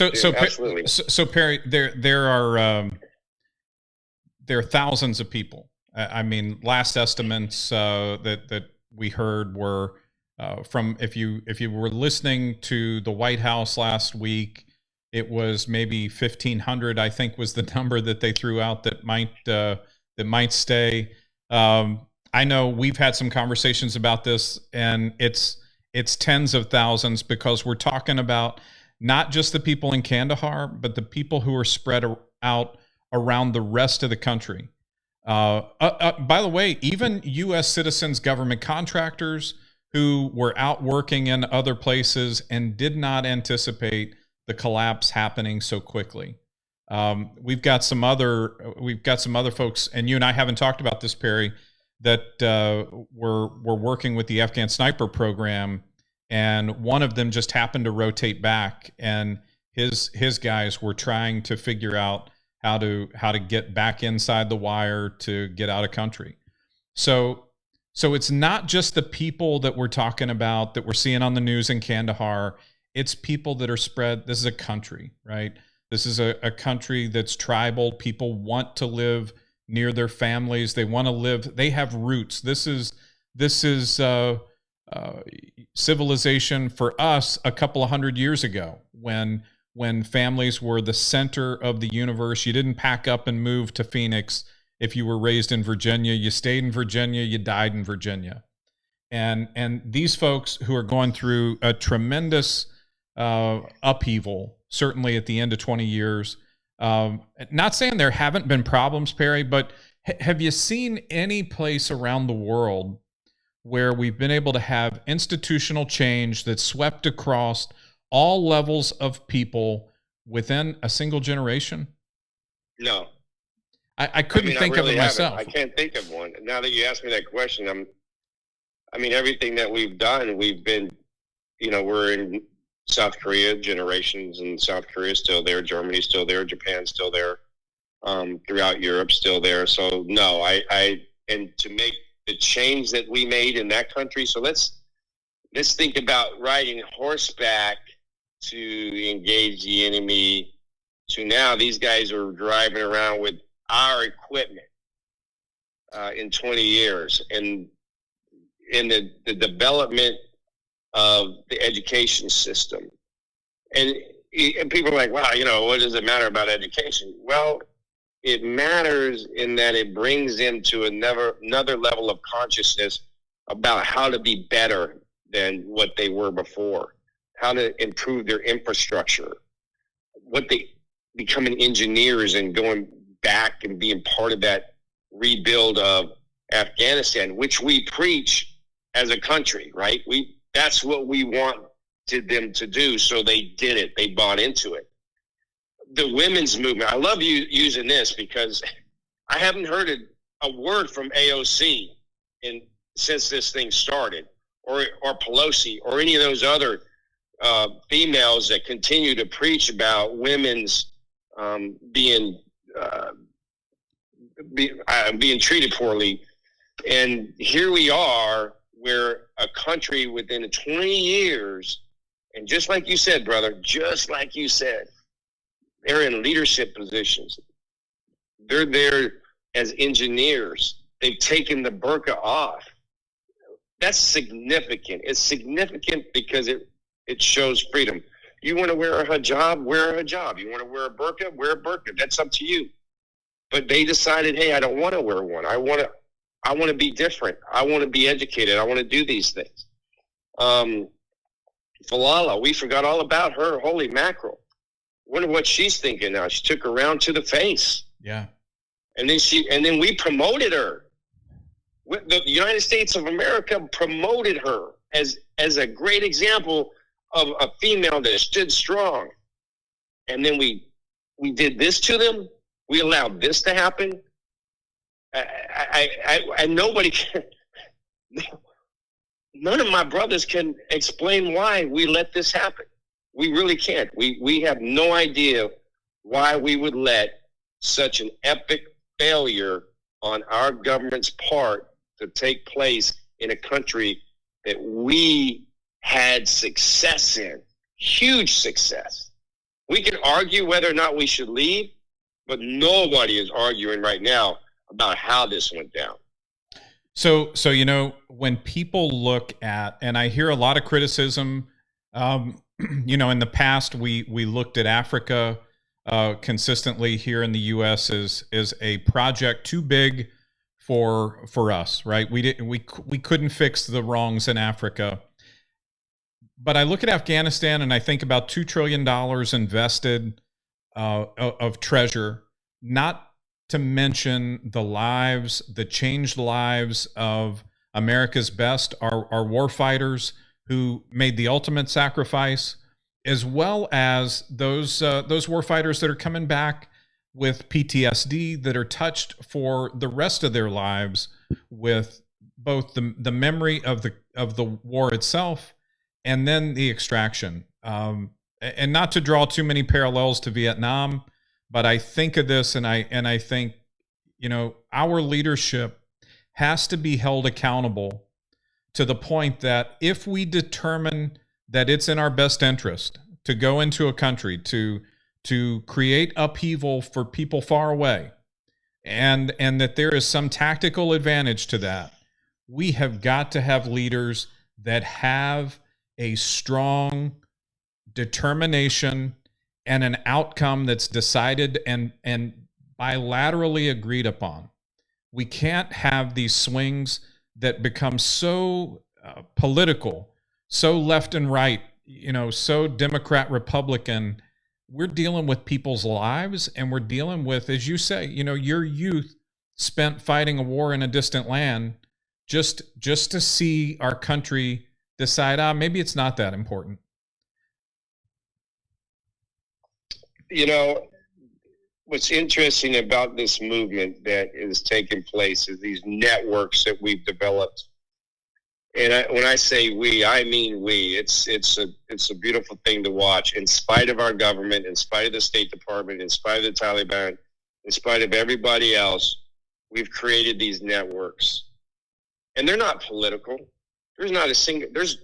Absolutely. So Perry, there are thousands of people. I mean, last estimates that we heard were from if you were listening to the White House last week, it was maybe 1,500. I think was the number that they threw out that might stay. I know we've had some conversations about this, and it's tens of thousands, because we're talking about not just the people in Kandahar, but the people who are spread out around the rest of the country. By the way, even U.S. citizens, government contractors who were out working in other places and did not anticipate the collapse happening so quickly. We've got some other folks, and you and I haven't talked about this, Perry, that were working with the Afghan sniper program, and one of them just happened to rotate back, and his guys were trying to figure out how to get back inside the wire to get out of country. So it's not just the people that we're talking about that we're seeing on the news in Kandahar. It's people that are spread. This is a country, right? This is a country that's tribal. People want to live near their families. They want to live. They have roots. This is civilization for us a couple of hundred years ago, when families were the center of the universe. You didn't pack up and move to Phoenix if you were raised in Virginia. You stayed in Virginia. You died in Virginia. And these folks who are going through a tremendous upheaval, certainly at the end of 20 years. Not saying there haven't been problems, Perry, but have you seen any place around the world where we've been able to have institutional change that swept across all levels of people within a single generation? No. I couldn't think of it myself. I can't think of one. Now that you asked me that question, everything that we've done, we've been, we're in South Korea, generations in South Korea still there, Germany's still there, Japan's still there, throughout Europe still there. So no, and to make the change that we made in that country. So let's think about riding horseback to engage the enemy, to now these guys are driving around with our equipment in 20 years, and in the development of the education system. And people are like, wow, what does it matter about education? Well, it matters in that it brings them to another level of consciousness about how to be better than what they were before, how to improve their infrastructure, what they becoming engineers and going back and being part of that rebuild of Afghanistan, which we preach as a country, right? That's what we wanted them to do. So they did it. They bought into it. The women's movement. I love you using this because I haven't heard a word from AOC since this thing started, or Pelosi, or any of those other females that continue to preach about women's being treated poorly. And here we are, where a country within 20 years, and just like you said, brother, just like you said, they're in leadership positions. They're there as engineers. They've taken the burqa off. That's significant. It's significant because it shows freedom. You want to wear a hijab, wear a hijab. You want to wear a burqa, wear a burqa. That's up to you. But they decided, hey, I don't want to wear one. I want to be different. I want to be educated. I want to do these things. Falala, we forgot all about her. Holy mackerel. Wonder what she's thinking now. She took her round to the face. Yeah. And then we promoted her. The United States of America promoted her as a great example of a female that stood strong. And then we did this to them. We allowed this to happen. I nobody can, none of my brothers can explain why we let this happen. We really can't. We have no idea why we would let such an epic failure on our government's part to take place in a country that we had success in, huge success. We can argue whether or not we should leave, but nobody is arguing right now about how this went down. So when people look at, and I hear a lot of criticism, in the past we looked at Africa consistently here in the U.S. as a project too big for us, right? We couldn't fix the wrongs in Africa. But I look at Afghanistan and I think about $2 trillion invested of treasure, not to mention the changed lives of America's best, our war fighters who made the ultimate sacrifice, as well as those war fighters that are coming back with PTSD, that are touched for the rest of their lives with both the memory of the war itself and then the extraction. And not to draw too many parallels to Vietnam, but I think of this and I think, our leadership has to be held accountable to the point that if we determine that it's in our best interest to go into a country to create upheaval for people far away, and that there is some tactical advantage to that, we have got to have leaders that have a strong determination and an outcome that's decided and bilaterally agreed upon. We can't have these swings that become so political, so left and right, so Democrat, Republican. We're dealing with people's lives, and we're dealing with, as you say, your youth spent fighting a war in a distant land just to see our country decide, maybe it's not that important. What's interesting about this movement that is taking place is these networks that we've developed. And when I say we, I mean we. It's a beautiful thing to watch. In spite of our government, in spite of the State Department, in spite of the Taliban, in spite of everybody else, we've created these networks. And they're not political. There's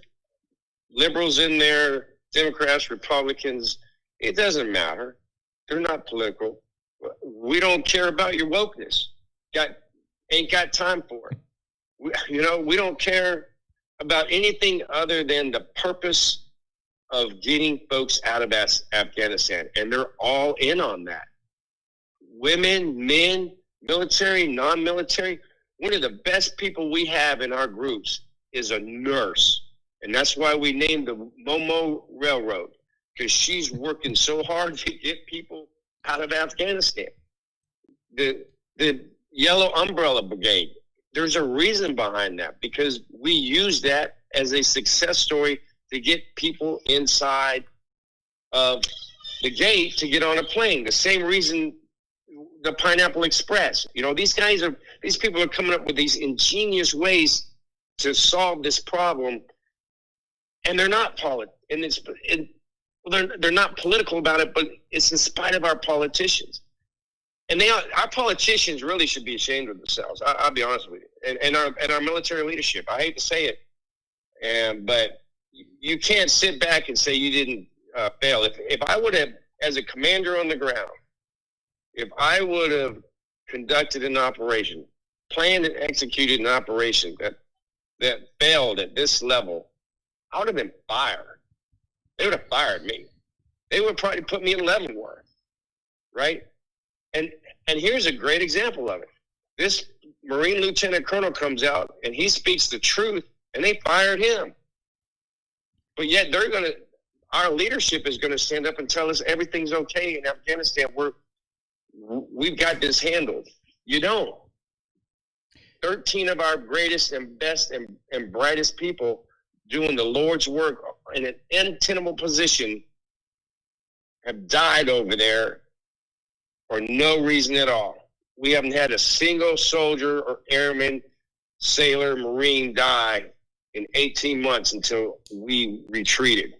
liberals in there, Democrats, Republicans. It doesn't matter. They're not political. We don't care about your wokeness. Ain't got time for it. We don't care about anything other than the purpose of getting folks out of Afghanistan. And they're all in on that. Women, men, military, non-military. One of the best people we have in our groups is a nurse. And that's why we named the Momo Railroad, because she's working so hard to get people out of Afghanistan. The Yellow Umbrella Brigade, there's a reason behind that, because we use that as a success story to get people inside of the gate to get on a plane. The same reason the Pineapple Express. These people are coming up with these ingenious ways to solve this problem, and they're not they're not political about it, but it's in spite of our politicians. And our politicians really should be ashamed of themselves. I'll be honest with you, and our military leadership. I hate to say it, but you can't sit back and say you didn't fail. If I would have, as a commander on the ground, if I would have conducted an operation, planned and executed an operation that failed at this level, I would have been fired. They would have fired me. They would probably put me in Leavenworth, right? And here's a great example of it. This Marine Lieutenant Colonel comes out and he speaks the truth, and they fired him. But yet our leadership is going to stand up and tell us everything's okay in Afghanistan. We've got this handled. You don't. 13 of our greatest and best and brightest people doing the Lord's work in an untenable position have died over there for no reason at all. We haven't had a single soldier or airman, sailor, Marine die in 18 months until we retreated.